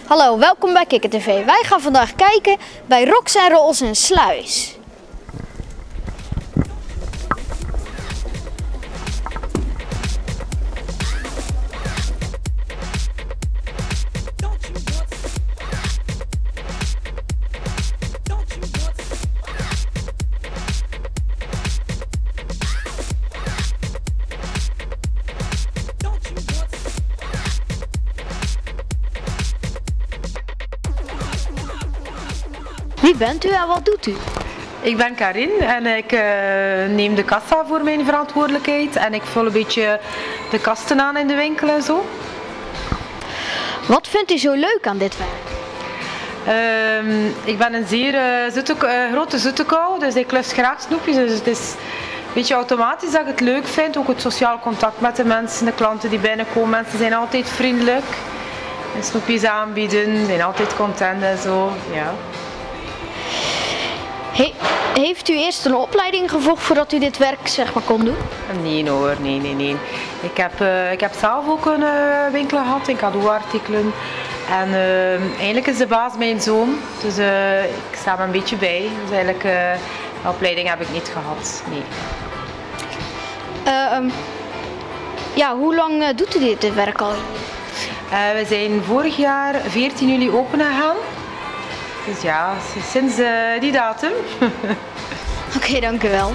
Hallo, welkom bij Kikker TV. Wij gaan vandaag kijken bij Rox en Rolls en Sluis. Wie bent u en wat doet u? Ik ben Karin en ik neem de kassa voor mijn verantwoordelijkheid en ik vul een beetje de kasten aan in de winkel en zo. Wat vindt u zo leuk aan dit werk? Ik ben een zeer grote zoetekou, dus ik lust graag snoepjes. Dus het is een beetje automatisch dat ik het leuk vind. Ook het sociaal contact met de mensen, de klanten die binnenkomen. Mensen zijn altijd vriendelijk. En snoepjes aanbieden, zijn altijd content en zo. Ja. Heeft u eerst een opleiding gevolgd voordat u dit werk kon doen? Nee hoor, nee. Ik heb zelf ook een winkel gehad in cadeauartikelen. En eigenlijk is de baas mijn zoon, dus ik sta er een beetje bij. Dus eigenlijk een opleiding heb ik niet gehad, nee. Ja, hoe lang doet u dit werk al? We zijn vorig jaar 14 juli open gegaan. Dus ja, sinds die datum. Oké, dank u wel.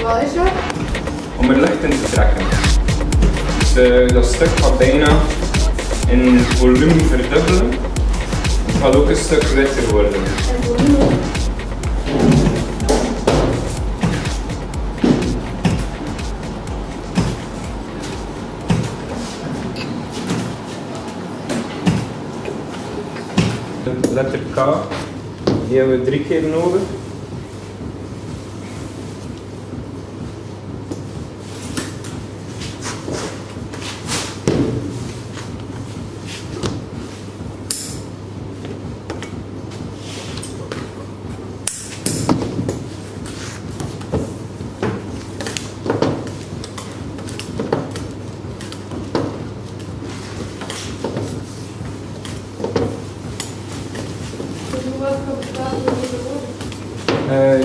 Wat is dat? Om er licht in te trekken. Dus dat stuk gaat bijna in volume verdubbelen. Het gaat ook een stuk witter worden. De letter K, die hebben we 3 keer nodig.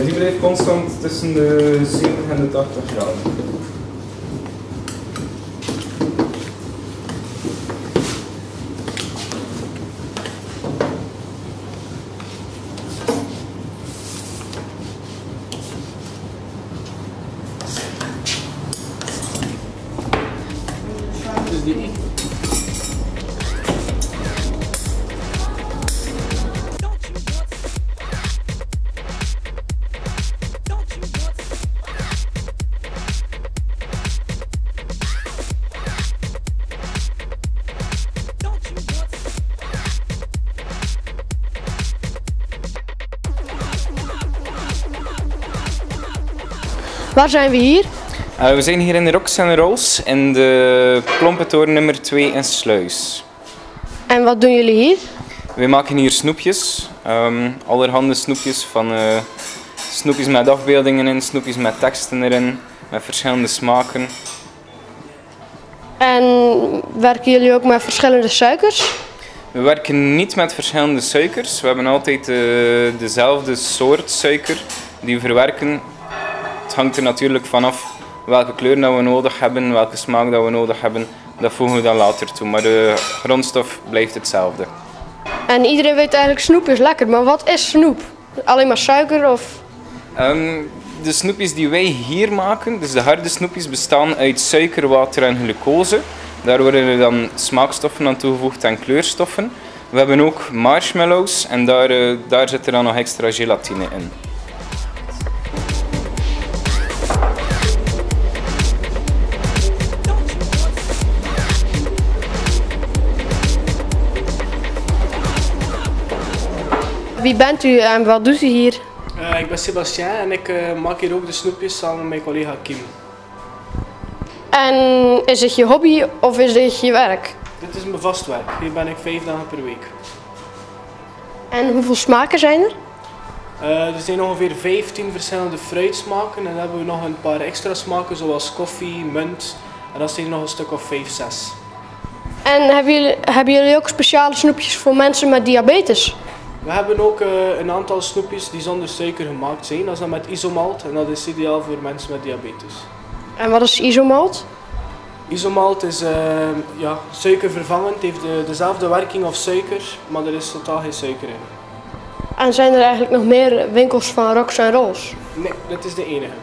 Die blijft constant tussen de 70 en de 80 graden. Dus die. Waar zijn we hier? We zijn hier in de Rox en Rolls in de Klompentoren nummer 2 in Sluis. En wat doen jullie hier? We maken hier snoepjes, allerhande snoepjes, van snoepjes met afbeeldingen in, snoepjes met teksten erin, met verschillende smaken. En werken jullie ook met verschillende suikers? We werken niet met verschillende suikers, we hebben altijd dezelfde soort suiker die we verwerken. Het hangt er natuurlijk vanaf welke kleur dat we nodig hebben, welke smaak dat we nodig hebben. Dat voegen we dan later toe, maar de grondstof blijft hetzelfde. En iedereen weet eigenlijk snoep is lekker, maar wat is snoep? Alleen maar suiker of? De snoepjes die wij hier maken, dus de harde snoepjes, bestaan uit suiker, water en glucose. Daar worden er dan smaakstoffen aan toegevoegd en kleurstoffen. We hebben ook marshmallows en daar zit er dan nog extra gelatine in. Wie bent u en wat doet u hier? Ik ben Sebastien en ik maak hier ook de snoepjes samen met mijn collega Kim. En is het je hobby of is dit je werk? Dit is mijn vast werk. Hier ben ik 5 dagen per week. En hoeveel smaken zijn er? Er zijn ongeveer 15 verschillende fruitsmaken en dan hebben we nog een paar extra smaken zoals koffie, munt en dan zijn er nog een stuk of 5, 6. En hebben jullie ook speciale snoepjes voor mensen met diabetes? We hebben ook een aantal snoepjes die zonder suiker gemaakt zijn. Dat is dan met isomalt en dat is ideaal voor mensen met diabetes. En wat is isomalt? Isomalt is suikervervangend, het heeft dezelfde werking als suiker, maar er is totaal geen suiker in. En zijn er eigenlijk nog meer winkels van Rox en Rolls? Nee, dit is de enige.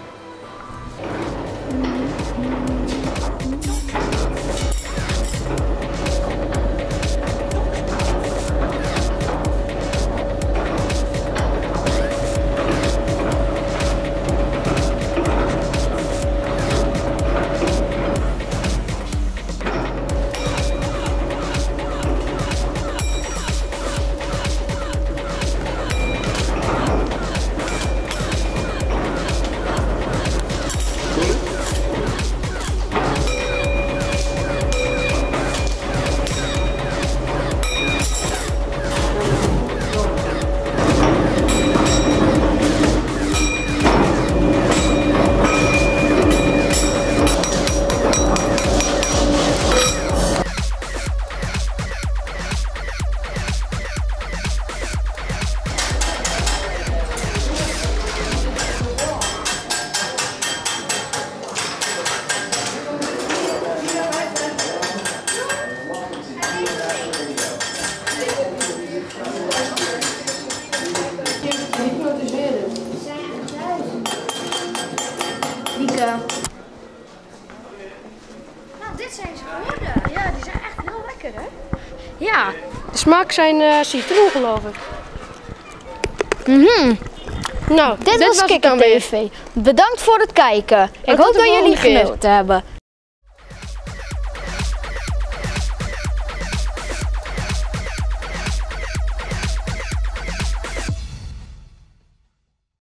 Nou, dit zijn ze geworden. Ja, die zijn echt heel lekker, hè? Ja. De smaak zijn citroen, geloof ik. Nou, Dit was het dan weer. Kikker TV. Bedankt voor het kijken. Ik hoop dat jullie genoten hebben.